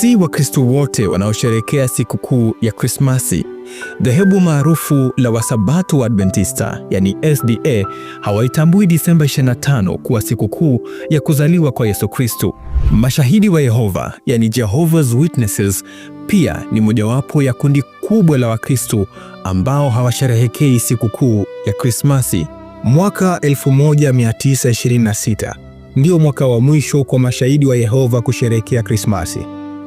Si Wakristo wote wanaosherehekea sikukuu ya Krismasi. Dhehebu maarufu la Wasabato wa Adventista, yani SDA, hawaitambui Disemba 25 kuwa sikukuu ya kuzaliwa kwa Yesu Kristo. Mashahidi wa Yehova, yani Jehovah's Witnesses, pia ni mojawapo ya kundi kubwa la Wakristo ambao hawasherehekei sikukuu ya Krismasi. Mwaka 1926 ndio mwaka wa mwisho kwa mashahidi wa Yehova kusherehekea Krismasi.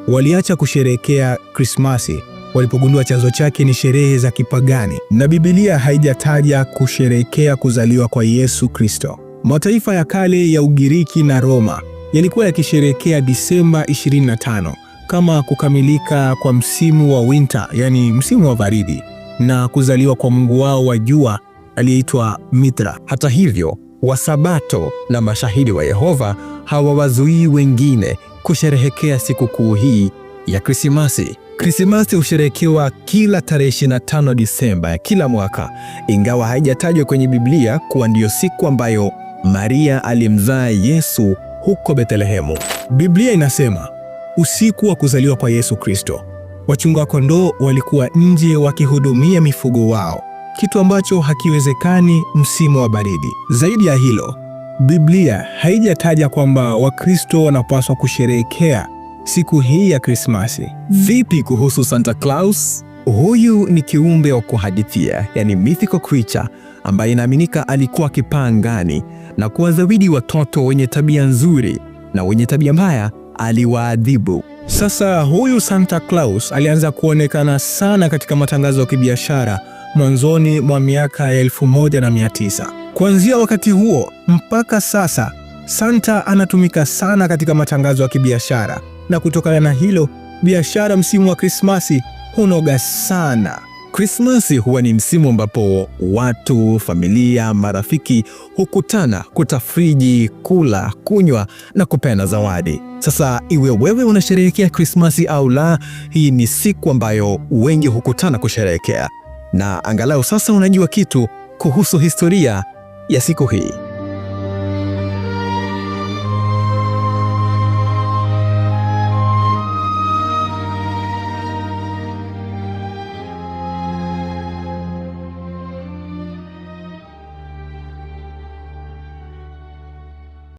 Waliacha kusherehekea Krismasi walipogundua chanzo chake ni sherehe za kipagani na Biblia haijataja kusherehekea kuzaliwa kwa Yesu Kristo. Mataifa ya kale ya Ugiriki na Roma yalikuwa yakisherehekea Disemba 25 kama kukamilika kwa msimu wa winter, yani msimu wa baridi, na kuzaliwa kwa mungu wao wa jua aliyeitwa Mithra. Hata hivyo, Wasabato na mashahidi wa Yehova hawawazuii wengine kusherehekea sikukuu hii ya Krismasi. Krismasi husherehekewa kila tarehe 25 Disemba ya kila mwaka, ingawa haijatajwa kwenye Biblia kuwa ndiyo siku ambayo Maria alimzaa Yesu huko Bethlehemu. Biblia inasema, usiku wa kuzaliwa kwa Yesu Kristo, wachunga kondoo walikuwa nje wakihudumia mifugo wao, kitu ambacho hakiwezekani msimu wa baridi. Zaidi ya hilo, Biblia haijataja kwamba Wakristo wanapaswa kusherehekea siku hii ya Krismasi. Vipi kuhusu Santa Claus? Huyu ni kiumbe wa kuhadithia, yani mythical creature, ambaye inaaminika alikuwa akipaa angani na kuwazawidi watoto wenye tabia nzuri, na wenye tabia mbaya aliwaadhibu. Sasa huyu Santa Claus alianza kuonekana sana katika matangazo ya kibiashara mwanzoni mwa miaka ya 1900. Kuanzia wakati huo mpaka sasa, Santa anatumika sana katika matangazo ya kibiashara, na kutokana na hilo, biashara msimu wa Krismasi hunoga sana. Krismasi huwa ni msimu ambapo watu, familia, marafiki hukutana kutafriji, kula, kunywa na kupeana zawadi. Sasa iwe wewe unasherehekea Krismasi au la, hii ni siku ambayo wengi hukutana kusherehekea. Na angalau sasa unajua kitu kuhusu historia ya siku hii.